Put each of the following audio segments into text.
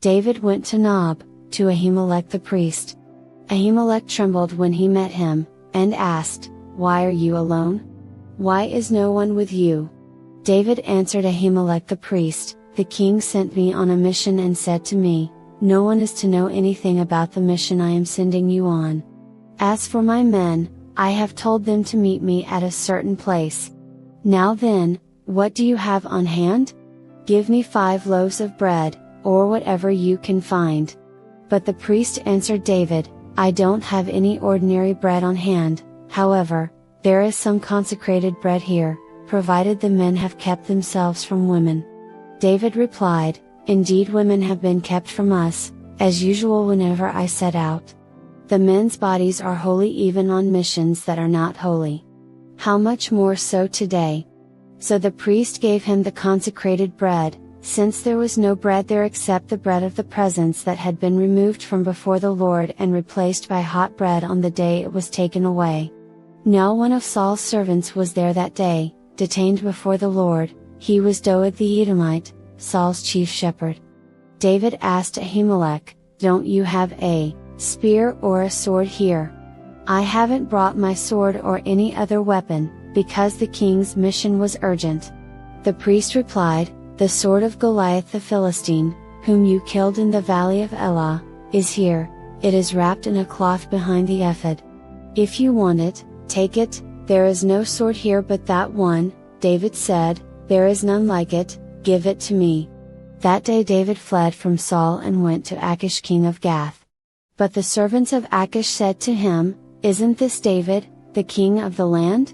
David went to Nob, to Ahimelech the priest. Ahimelech trembled when he met him, and asked, "Why are you alone? Why is no one with you?" David answered Ahimelech the priest, "The king sent me on a mission and said to me, 'No one is to know anything about the mission I am sending you on. As for my men, I have told them to meet me at a certain place. Now then, what do you have on hand? Give me 5 loaves of bread, or whatever you can find.'" But the priest answered David, "I don't have any ordinary bread on hand, however, there is some consecrated bread here, provided the men have kept themselves from women." David replied, "Indeed women have been kept from us, as usual whenever I set out. The men's bodies are holy even on missions that are not holy. How much more so today?" So the priest gave him the consecrated bread, since there was no bread there except the bread of the presence that had been removed from before the Lord and replaced by hot bread on the day it was taken away. Now one of Saul's servants was there that day, detained before the Lord. He was Doeg the Edomite, Saul's chief shepherd. David asked Ahimelech, "Don't you have a spear or a sword here?" "I haven't brought my sword or any other weapon, because the king's mission was urgent." The priest replied, "The sword of Goliath the Philistine, whom you killed in the valley of Elah, is here. It is wrapped in a cloth behind the ephod. If you want it, take it. There is no sword here but that one." David said, "There is none like it, give it to me." That day David fled from Saul and went to Achish king of Gath. But the servants of Achish said to him, "Isn't this David, the king of the land?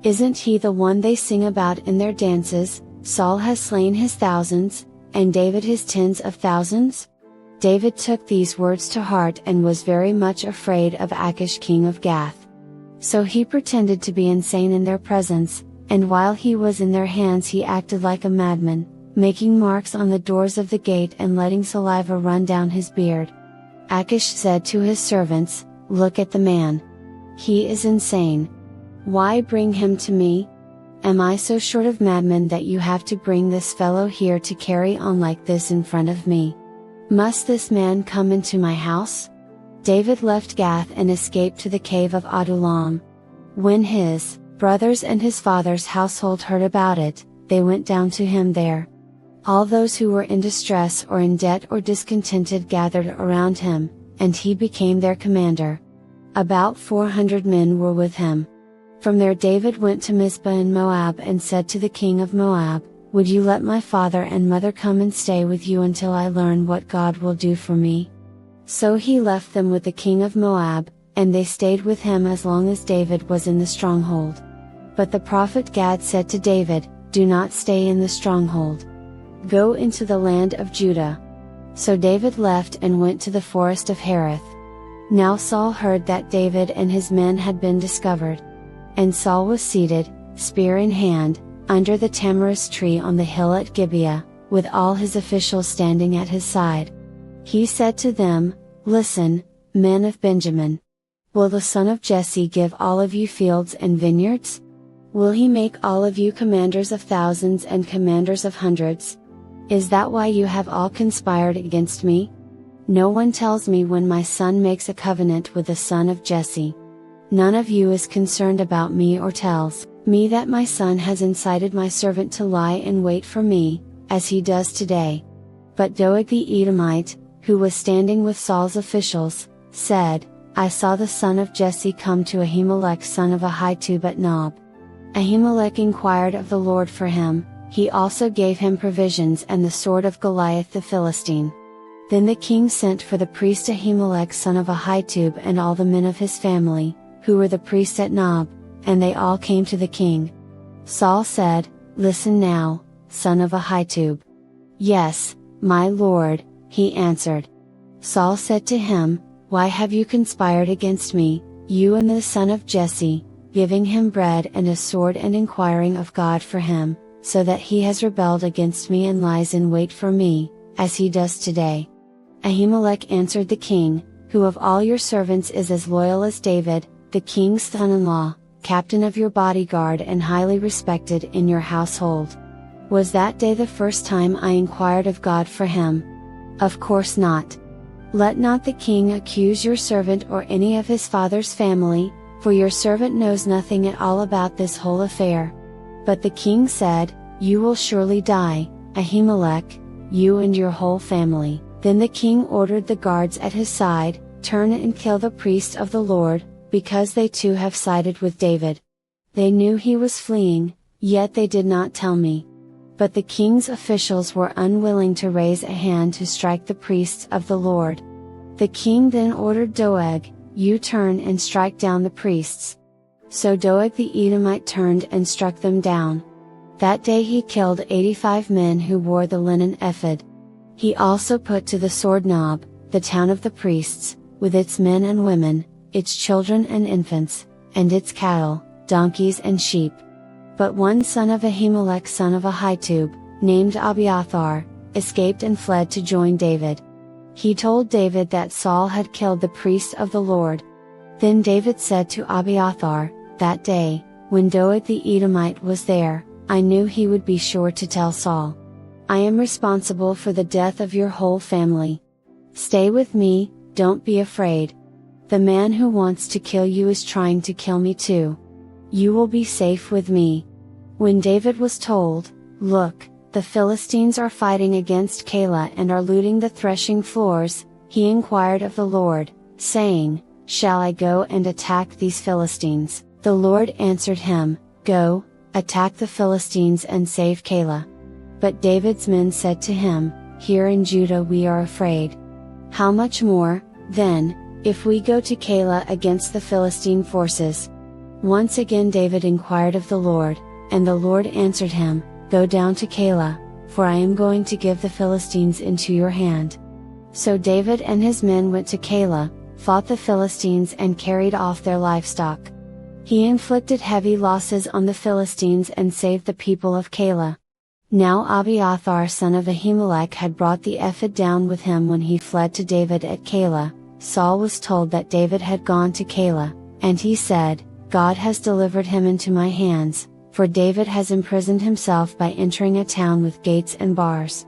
Isn't he the one they sing about in their dances, 'Saul has slain his thousands, and David his tens of thousands'?" David took these words to heart and was very much afraid of Achish king of Gath. So he pretended to be insane in their presence, and while he was in their hands he acted like a madman, making marks on the doors of the gate and letting saliva run down his beard. Achish said to his servants, "Look at the man. He is insane. Why bring him to me? Am I so short of madmen that you have to bring this fellow here to carry on like this in front of me? Must this man come into my house?" David left Gath and escaped to the cave of Adullam. When his brothers and his father's household heard about it, they went down to him there. All those who were in distress or in debt or discontented gathered around him, and he became their commander. About 400 men were with him. From there David went to Mizpah in Moab and said to the king of Moab, "Would you let my father and mother come and stay with you until I learn what God will do for me?" So he left them with the king of Moab, and they stayed with him as long as David was in the stronghold. But the prophet Gad said to David, "Do not stay in the stronghold. Go into the land of Judah." So David left and went to the forest of Hereth. Now Saul heard that David and his men had been discovered. And Saul was seated, spear in hand, under the tamarisk tree on the hill at Gibeah, with all his officials standing at his side. He said to them, "Listen, men of Benjamin. Will the son of Jesse give all of you fields and vineyards? Will he make all of you commanders of thousands and commanders of hundreds? Is that why you have all conspired against me? No one tells me when my son makes a covenant with the son of Jesse. None of you is concerned about me or tells me that my son has incited my servant to lie in wait for me, as he does today." But Doeg the Edomite, who was standing with Saul's officials, said, "I saw the son of Jesse come to Ahimelech son of Ahitub at Nob. Ahimelech inquired of the Lord for him, he also gave him provisions and the sword of Goliath the Philistine." Then the king sent for the priest Ahimelech son of Ahitub and all the men of his family, who were the priests at Nob, and they all came to the king. Saul said, "Listen now, son of Ahitub." "Yes, my lord," he answered. Saul said to him, "Why have you conspired against me, you and the son of Jesse, giving him bread and a sword and inquiring of God for him, so that he has rebelled against me and lies in wait for me, as he does today?" Ahimelech answered the king, "Who of all your servants is as loyal as David, the king's son-in-law, captain of your bodyguard and highly respected in your household? Was that day the first time I inquired of God for him? Of course not. Let not the king accuse your servant or any of his father's family, for your servant knows nothing at all about this whole affair. But the king said, You will surely die, Ahimelech, you and your whole family. Then the king ordered the guards at his side, Turn and kill the priest of the Lord, because they too have sided with David. They knew he was fleeing, yet they did not tell me. But the king's officials were unwilling to raise a hand to strike the priests of the Lord. The king then ordered Doeg, You turn and strike down the priests. So Doeg the Edomite turned and struck them down. That day he killed 85 men who wore the linen ephod. He also put to the sword Nob, the town of the priests, with its men and women, its children and infants, and its cattle, donkeys and sheep. But one son of Ahimelech son of Ahitub, named Abiathar, escaped and fled to join David. He told David that Saul had killed the priests of the Lord. Then David said to Abiathar, That day, when Doeg the Edomite was there, I knew he would be sure to tell Saul. I am responsible for the death of your whole family. Stay with me, don't be afraid. The man who wants to kill you is trying to kill me too. You will be safe with me. When David was told, Look, the Philistines are fighting against Keilah and are looting the threshing floors, he inquired of the Lord, saying, Shall I go and attack these Philistines? The Lord answered him, Go, attack the Philistines and save Keilah. But David's men said to him, Here in Judah we are afraid. How much more, then, if we go to Keilah against the Philistine forces? Once again David inquired of the Lord, and the Lord answered him, Go down to Keilah, for I am going to give the Philistines into your hand. So David and his men went to Keilah, fought the Philistines and carried off their livestock. He inflicted heavy losses on the Philistines and saved the people of Keilah. Now Abiathar son of Ahimelech had brought the ephod down with him when he fled to David at Keilah. Saul was told that David had gone to Keilah, and he said, God has delivered him into my hands, for David has imprisoned himself by entering a town with gates and bars.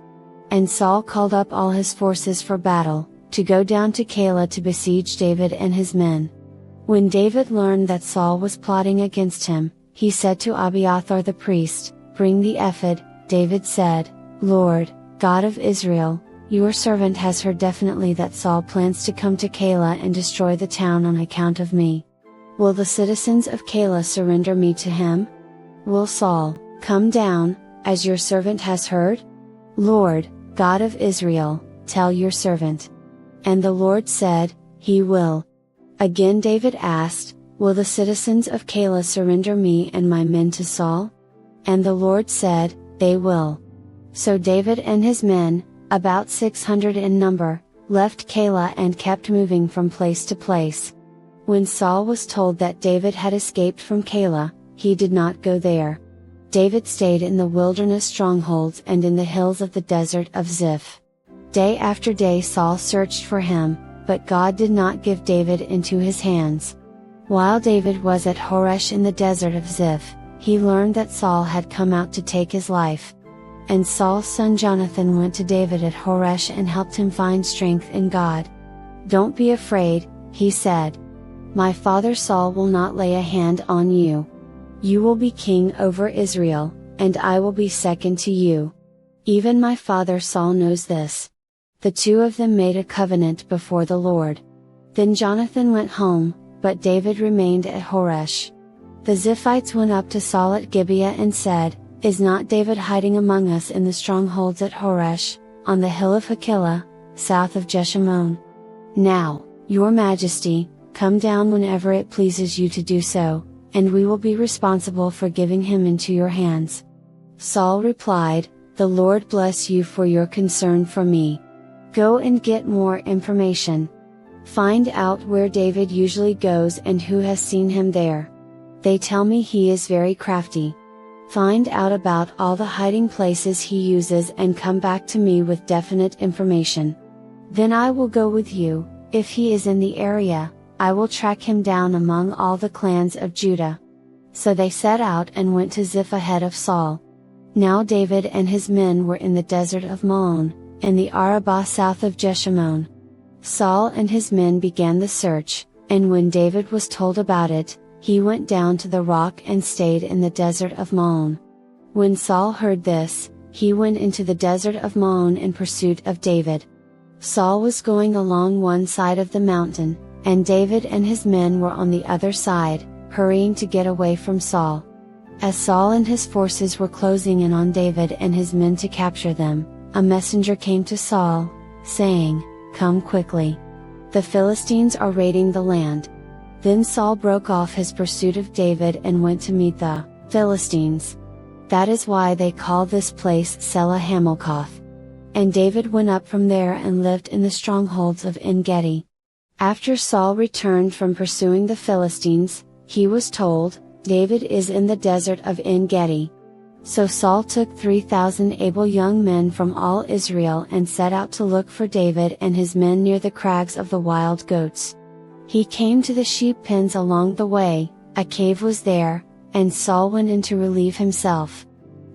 And Saul called up all his forces for battle, to go down to Keilah to besiege David and his men. When David learned that Saul was plotting against him, he said to Abiathar the priest, Bring the ephod. David said, Lord, God of Israel, your servant has heard definitely that Saul plans to come to Keilah and destroy the town on account of me. Will the citizens of Keilah surrender me to him? Will Saul come down, as your servant has heard? Lord, God of Israel, tell your servant. And the Lord said, He will. Again David asked, Will the citizens of Keilah surrender me and my men to Saul? And the Lord said, They will. So David and his men, about 600 in number, left Keilah and kept moving from place to place. When Saul was told that David had escaped from Keilah, he did not go there. David stayed in the wilderness strongholds and in the hills of the desert of Ziph. Day after day Saul searched for him, but God did not give David into his hands. While David was at Horesh in the desert of Ziph, he learned that Saul had come out to take his life. And Saul's son Jonathan went to David at Horesh and helped him find strength in God. Don't be afraid, he said. My father Saul will not lay a hand on you. You will be king over Israel, and I will be second to you. Even my father Saul knows this. The two of them made a covenant before the Lord. Then Jonathan went home, but David remained at Horesh. The Ziphites went up to Saul at Gibeah and said, Is not David hiding among us in the strongholds at Horesh, on the hill of Hakilah, south of Jeshimon? Now, your majesty, come down whenever it pleases you to do so, and we will be responsible for giving him into your hands. Saul replied, The Lord bless you for your concern for me. Go and get more information. Find out where David usually goes and who has seen him there. They tell me he is very crafty. Find out about all the hiding places he uses and come back to me with definite information. Then I will go with you. If he is in the area, I will track him down among all the clans of Judah. So they set out and went to Ziph ahead of Saul. Now David and his men were in the desert of Maon, in the Arabah south of Jeshimon. Saul and his men began the search, and when David was told about it, he went down to the rock and stayed in the desert of Maon. When Saul heard this, he went into the desert of Maon in pursuit of David. Saul was going along one side of the mountain, and David and his men were on the other side, hurrying to get away from Saul. As Saul and his forces were closing in on David and his men to capture them, a messenger came to Saul, saying, "Come quickly. The Philistines are raiding the land." Then Saul broke off his pursuit of David and went to meet the Philistines. That is why they call this place Selah Hammelkoth. And David went up from there and lived in the strongholds of En-gedi. After Saul returned from pursuing the Philistines, he was told, "David is in the desert of En-gedi." So Saul took 3,000 able young men from all Israel and set out to look for David and his men near the crags of the wild goats. He came to the sheep pens along the way, a cave was there, and Saul went in to relieve himself.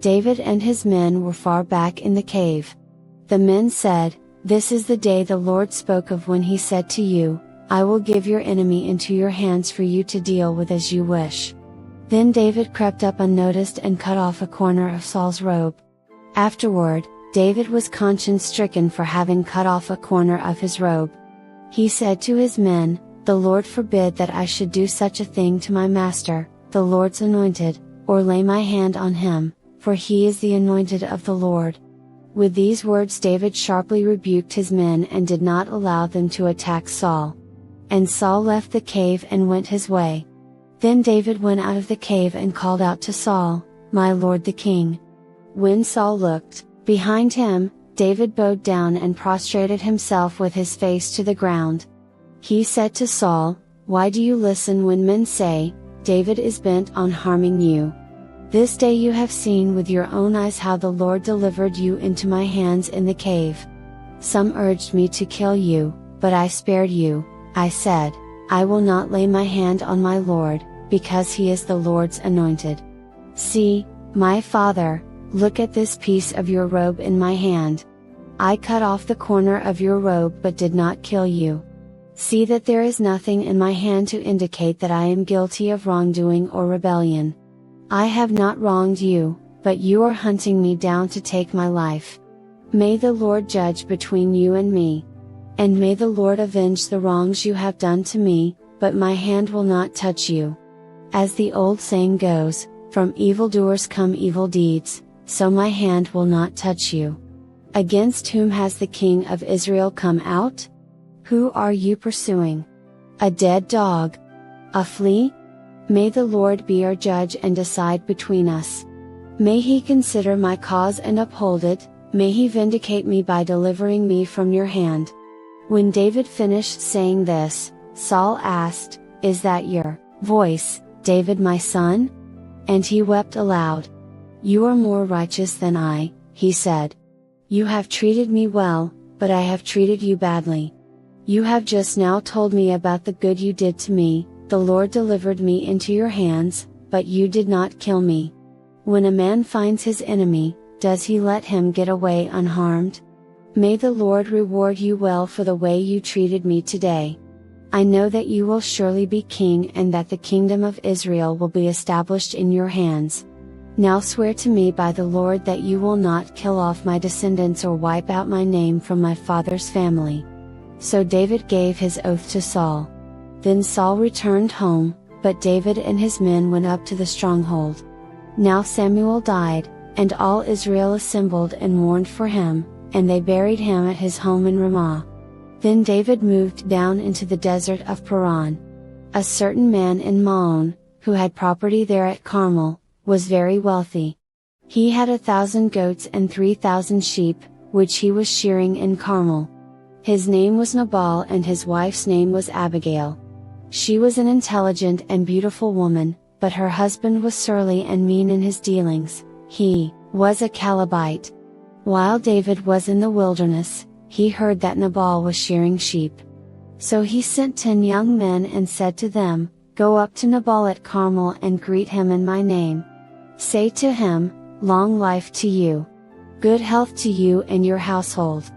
David and his men were far back in the cave. The men said, "This is the day the Lord spoke of when he said to you, 'I will give your enemy into your hands for you to deal with as you wish.'" Then David crept up unnoticed and cut off a corner of Saul's robe. Afterward, David was conscience-stricken for having cut off a corner of his robe. He said to his men, "The Lord forbid that I should do such a thing to my master, the Lord's anointed, or lay my hand on him, for he is the anointed of the Lord." With these words David sharply rebuked his men and did not allow them to attack Saul. And Saul left the cave and went his way. Then David went out of the cave and called out to Saul, "My lord the king." When Saul looked, behind him, David bowed down and prostrated himself with his face to the ground. He said to Saul, "Why do you listen when men say, 'David is bent on harming you'? This day you have seen with your own eyes how the Lord delivered you into my hands in the cave. Some urged me to kill you, but I spared you. I said, 'I will not lay my hand on my Lord, because he is the Lord's anointed.' See, my father, look at this piece of your robe in my hand. I cut off the corner of your robe but did not kill you. See that there is nothing in my hand to indicate that I am guilty of wrongdoing or rebellion. I have not wronged you, but you are hunting me down to take my life. May the Lord judge between you and me. And may the Lord avenge the wrongs you have done to me, but my hand will not touch you. As the old saying goes, from evildoers come evil deeds, so my hand will not touch you. Against whom has the king of Israel come out? Who are you pursuing? A dead dog? A flea? May the Lord be our judge and decide between us. May he consider my cause and uphold it, may he vindicate me by delivering me from your hand." When David finished saying this, Saul asked, "Is that your voice, David my son?" And he wept aloud. "You are more righteous than I," he said. "You have treated me well, but I have treated you badly. You have just now told me about the good you did to me, the Lord delivered me into your hands, but you did not kill me. When a man finds his enemy, does he let him get away unharmed? May the Lord reward you well for the way you treated me today. I know that you will surely be king and that the kingdom of Israel will be established in your hands. Now swear to me by the Lord that you will not kill off my descendants or wipe out my name from my father's family." So David gave his oath to Saul. Then Saul returned home, but David and his men went up to the stronghold. Now Samuel died, and all Israel assembled and mourned for him, and they buried him at his home in Ramah. Then David moved down into the desert of Paran. A certain man in Maon, who had property there at Carmel, was very wealthy. He had 1,000 goats and 3,000 sheep, which he was shearing in Carmel. His name was Nabal and his wife's name was Abigail. She was an intelligent and beautiful woman, but her husband was surly and mean in his dealings. He was a Calebite. While David was in the wilderness, he heard that Nabal was shearing sheep. So he sent 10 young men and said to them, "Go up to Nabal at Carmel and greet him in my name. Say to him, 'Long life to you.' Good health to you and your household.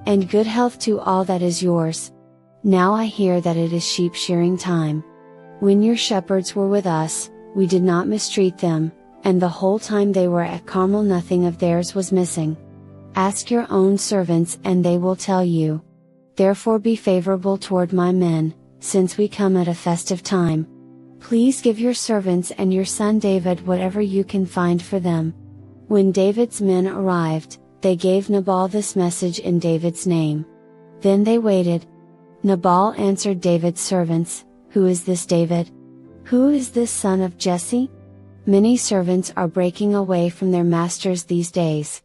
And good health to all that is yours. Now I hear that it is sheep shearing time. When your shepherds were with us, we did not mistreat them, and the whole time they were at Carmel nothing of theirs was missing. Ask your own servants and they will tell you. Therefore be favorable toward my men, since we come at a festive time. Please give your servants and your son David whatever you can find for them." When David's men arrived, they gave Nabal this message in David's name. Then they waited. Nabal answered David's servants, "Who is this David? Who is this son of Jesse? Many servants are breaking away from their masters these days.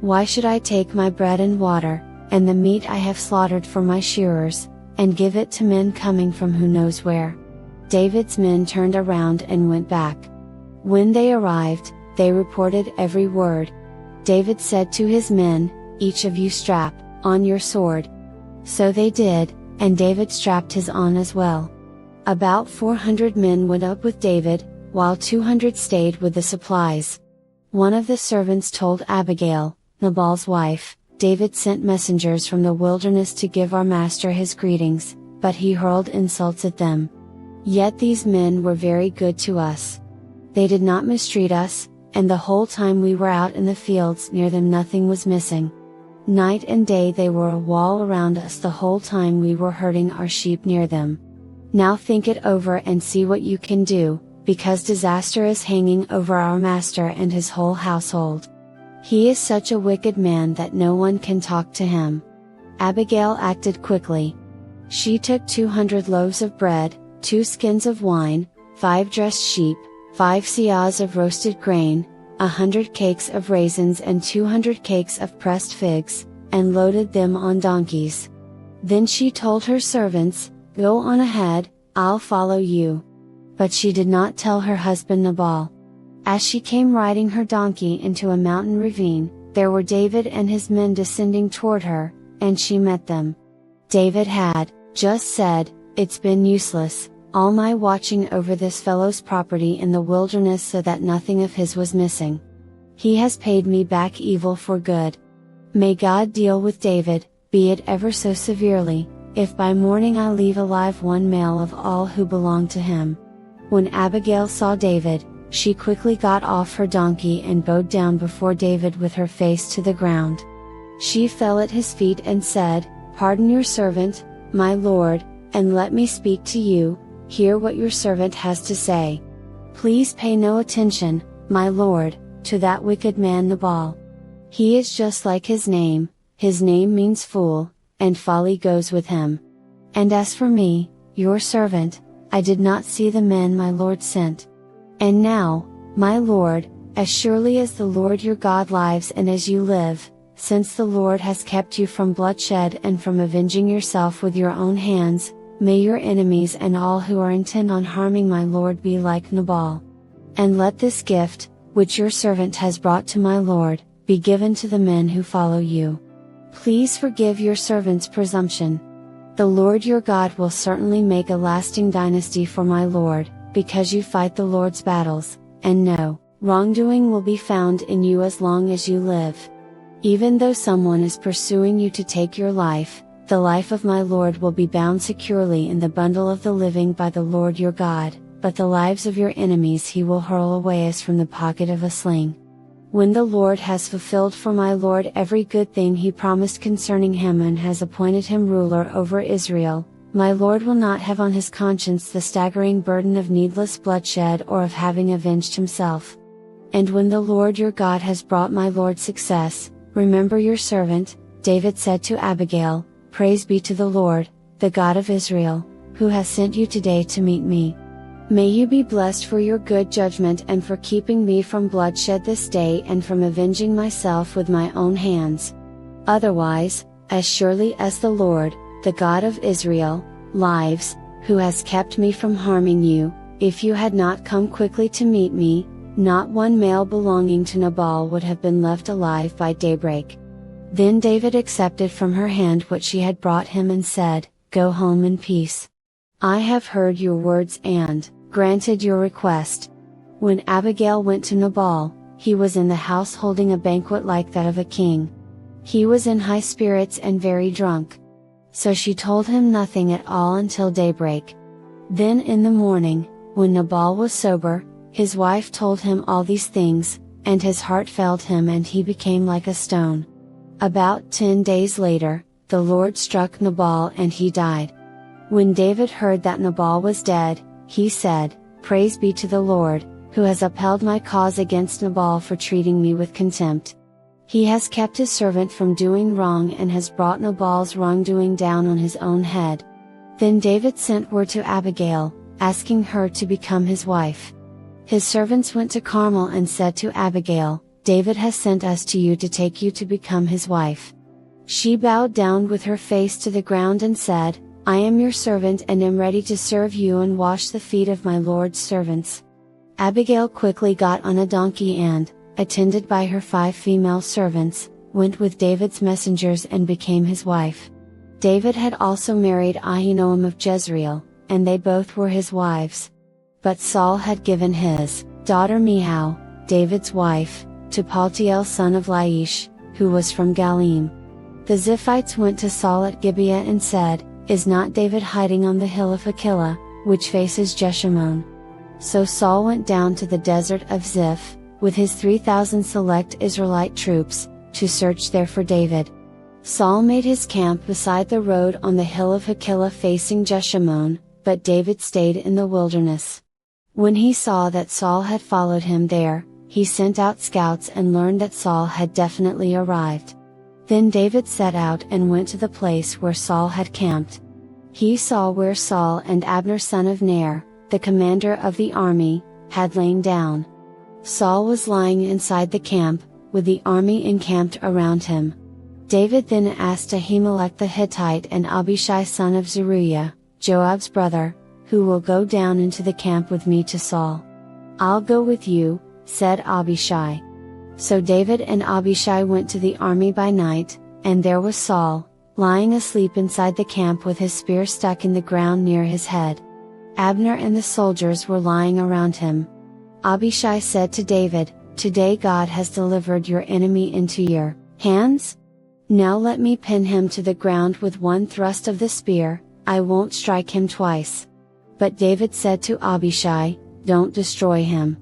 Why should I take my bread and water, and the meat I have slaughtered for my shearers, and give it to men coming from who knows where?" David's men turned around and went back. When they arrived, they reported every word. David said to his men, "Each of you strap on your sword." So they did, and David strapped his on as well. About 400 men went up with David, while 200 stayed with the supplies. One of the servants told Abigail, Nabal's wife, "David sent messengers from the wilderness to give our master his greetings, but he hurled insults at them. Yet these men were very good to us. They did not mistreat us, and the whole time we were out in the fields near them nothing was missing. Night and day they were a wall around us the whole time we were herding our sheep near them. Now think it over and see what you can do, because disaster is hanging over our master and his whole household. He is such a wicked man that no one can talk to him." Abigail acted quickly. She took 200 loaves of bread, 2 skins of wine, 5 dressed sheep, 5 seahs of roasted grain, 100 cakes of raisins and 200 cakes of pressed figs, and loaded them on donkeys. Then she told her servants, "Go on ahead, I'll follow you." But she did not tell her husband Nabal. As she came riding her donkey into a mountain ravine, there were David and his men descending toward her, and she met them. David had just said, "It's been useless, all my watching over this fellow's property in the wilderness so that nothing of his was missing. He has paid me back evil for good. May God deal with David, be it ever so severely, if by morning I leave alive one male of all who belong to him." When Abigail saw David, she quickly got off her donkey and bowed down before David with her face to the ground. She fell at his feet and said, "Pardon your servant, my lord, and let me speak to you. Hear what your servant has to say. Please pay no attention, my lord, to that wicked man Nabal. He is just like his name means fool, and folly goes with him. And as for me, your servant, I did not see the men my lord sent. And now, my lord, as surely as the Lord your God lives and as you live, since the Lord has kept you from bloodshed and from avenging yourself with your own hands, may your enemies and all who are intent on harming my lord be like Nabal. And let this gift, which your servant has brought to my lord, be given to the men who follow you. Please forgive your servant's presumption. The Lord your God will certainly make a lasting dynasty for my lord, because you fight the Lord's battles, and no wrongdoing will be found in you as long as you live. Even though someone is pursuing you to take your life, the life of my lord will be bound securely in the bundle of the living by the Lord your God, but the lives of your enemies he will hurl away as from the pocket of a sling. When the Lord has fulfilled for my lord every good thing he promised concerning him and has appointed him ruler over Israel, my lord will not have on his conscience the staggering burden of needless bloodshed or of having avenged himself. And when the Lord your God has brought my lord success, remember your servant." David said to Abigail, "Praise be to the Lord, the God of Israel, who has sent you today to meet me. May you be blessed for your good judgment and for keeping me from bloodshed this day and from avenging myself with my own hands. Otherwise, as surely as the Lord, the God of Israel, lives, who has kept me from harming you, if you had not come quickly to meet me, not one male belonging to Nabal would have been left alive by daybreak." Then David accepted from her hand what she had brought him and said, "Go home in peace. I have heard your words and granted your request." When Abigail went to Nabal, he was in the house holding a banquet like that of a king. He was in high spirits and very drunk. So she told him nothing at all until daybreak. Then in the morning, when Nabal was sober, his wife told him all these things, and his heart failed him and he became like a stone. About 10 days later, the Lord struck Nabal and he died. When David heard that Nabal was dead, he said, "Praise be to the Lord, who has upheld my cause against Nabal for treating me with contempt. He has kept his servant from doing wrong and has brought Nabal's wrongdoing down on his own head." Then David sent word to Abigail, asking her to become his wife. His servants went to Carmel and said to Abigail, "David has sent us to you to take you to become his wife." She bowed down with her face to the ground and said, "I am your servant and am ready to serve you and wash the feet of my Lord's servants." Abigail quickly got on a donkey and, attended by her 5 female servants, went with David's messengers and became his wife. David had also married Ahinoam of Jezreel, and they both were his wives. But Saul had given his daughter Michal, David's wife, to Paltiel son of Laish, who was from Galim. The Ziphites went to Saul at Gibeah and said, "Is not David hiding on the hill of Hachilah, which faces Jeshimon?" So Saul went down to the desert of Ziph, with his 3,000 select Israelite troops, to search there for David. Saul made his camp beside the road on the hill of Hachilah facing Jeshimon, but David stayed in the wilderness. When he saw that Saul had followed him there, he sent out scouts and learned that Saul had definitely arrived. Then David set out and went to the place where Saul had camped. He saw where Saul and Abner son of Ner, the commander of the army, had lain down. Saul was lying inside the camp, with the army encamped around him. David then asked Ahimelech the Hittite and Abishai son of Zeruiah, Joab's brother, "Who will go down into the camp with me to Saul?" "I'll go with you," said Abishai. So David and Abishai went to the army by night, and there was Saul, lying asleep inside the camp with his spear stuck in the ground near his head. Abner and the soldiers were lying around him. Abishai said to David, "Today God has delivered your enemy into your hands? Now let me pin him to the ground with one thrust of the spear, I won't strike him twice." But David said to Abishai, "Don't destroy him.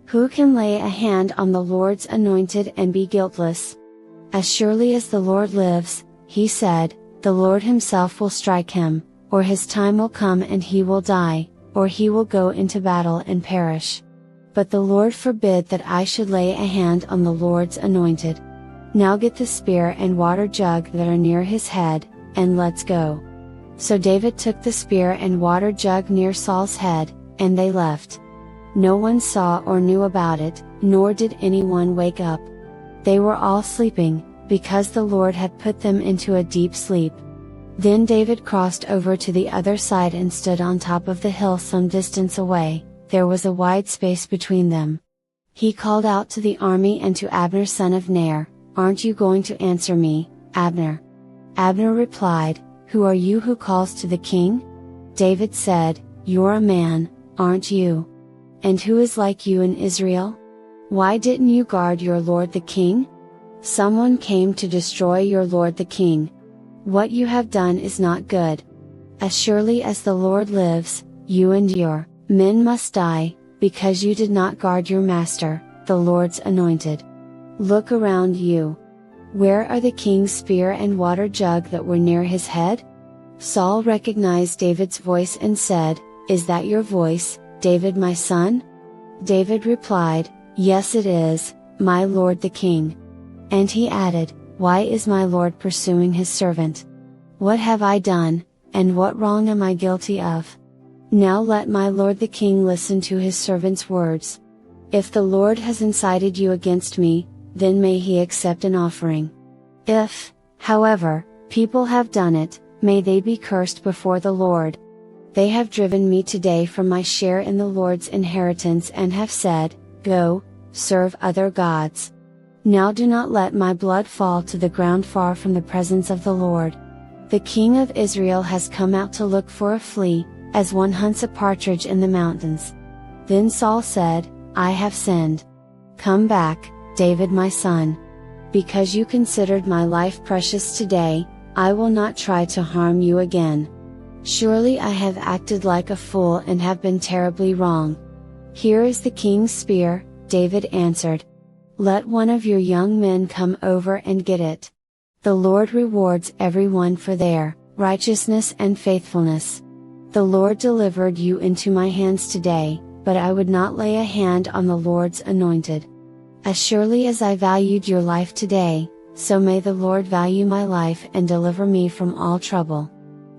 Who can lay a hand on the Lord's anointed and be guiltless? As surely as the Lord lives," he said, "the Lord himself will strike him, or his time will come and he will die, or he will go into battle and perish. But the Lord forbid that I should lay a hand on the Lord's anointed. Now get the spear and water jug that are near his head, and let's go." So David took the spear and water jug near Saul's head, and they left. No one saw or knew about it, nor did anyone wake up. They were all sleeping, because the Lord had put them into a deep sleep. Then David crossed over to the other side and stood on top of the hill some distance away. There was a wide space between them. He called out to the army and to Abner son of Ner, "Aren't you going to answer me, Abner?" Abner replied, "Who are you who calls to the king?" David said, "You're a man, aren't you? And who is like you in Israel? Why didn't you guard your lord the king? Someone came to destroy your lord the king. What you have done is not good. As surely as the Lord lives, you and your men must die, because you did not guard your master, the Lord's anointed. Look around you. Where are the king's spear and water jug that were near his head?" Saul recognized David's voice and said, "Is that your voice, David my son?" David replied, "Yes it is, my lord the king." And he added, "Why is my lord pursuing his servant? What have I done, and what wrong am I guilty of? Now let my lord the king listen to his servant's words. If the Lord has incited you against me, then may he accept an offering. If, however, people have done it, may they be cursed before the Lord. They have driven me today from my share in the Lord's inheritance and have said, 'Go, serve other gods.' Now do not let my blood fall to the ground far from the presence of the Lord. The king of Israel has come out to look for a flea, as one hunts a partridge in the mountains." Then Saul said, "I have sinned. Come back, David my son. Because you considered my life precious today, I will not try to harm you again. Surely I have acted like a fool and have been terribly wrong. Here is the king's spear," David answered. "Let one of your young men come over and get it. The Lord rewards everyone for their righteousness and faithfulness. The Lord delivered you into my hands today, but I would not lay a hand on the Lord's anointed. As surely as I valued your life today, so may the Lord value my life and deliver me from all trouble."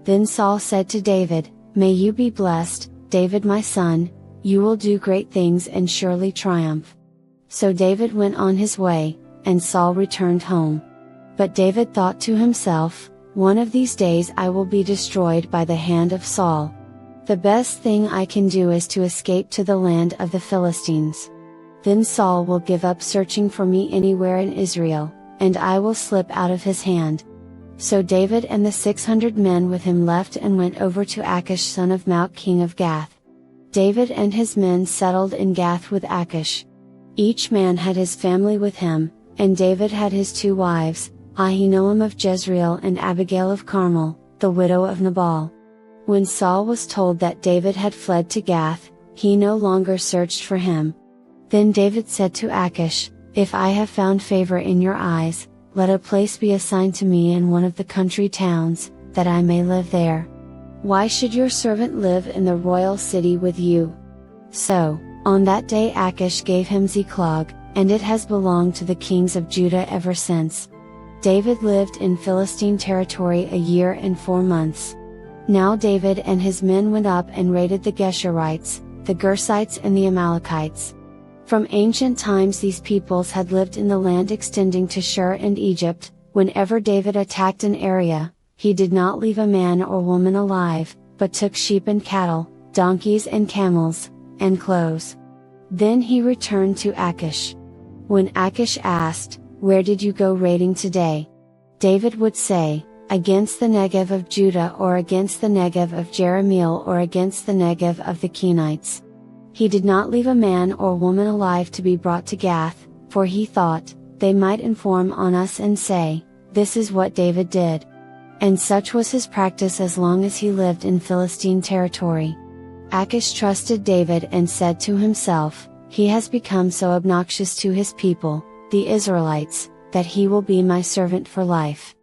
Then Saul said to David, "May you be blessed, David my son, you will do great things and surely triumph." So David went on his way, and Saul returned home. But David thought to himself, "One of these days I will be destroyed by the hand of Saul. The best thing I can do is to escape to the land of the Philistines. Then Saul will give up searching for me anywhere in Israel, and I will slip out of his hand." So David and the 600 men with him left and went over to Achish son of Maoch king of Gath. David and his men settled in Gath with Achish. Each man had his family with him, and David had his 2 wives, Ahinoam of Jezreel and Abigail of Carmel, the widow of Nabal. When Saul was told that David had fled to Gath, he no longer searched for him. Then David said to Achish, "If I have found favor in your eyes, let a place be assigned to me in one of the country towns, that I may live there. Why should your servant live in the royal city with you?" So, on that day Achish gave him Ziklag, and it has belonged to the kings of Judah ever since. David lived in Philistine territory a year and 4 months. Now David and his men went up and raided the Geshurites, the Gersites and the Amalekites. From ancient times these peoples had lived in the land extending to Shur and Egypt. Whenever David attacked an area, he did not leave a man or woman alive, but took sheep and cattle, donkeys and camels, and clothes. Then he returned to Achish. When Achish asked, "Where did you go raiding today?" David would say, "Against the Negev of Judah or against the Negev of Jerahmeel or against the Negev of the Kenites." He did not leave a man or woman alive to be brought to Gath, for he thought, they might inform on us and say, "This is what David did." And such was his practice as long as he lived in Philistine territory. Achish trusted David and said to himself, "He has become so obnoxious to his people, the Israelites, that he will be my servant for life."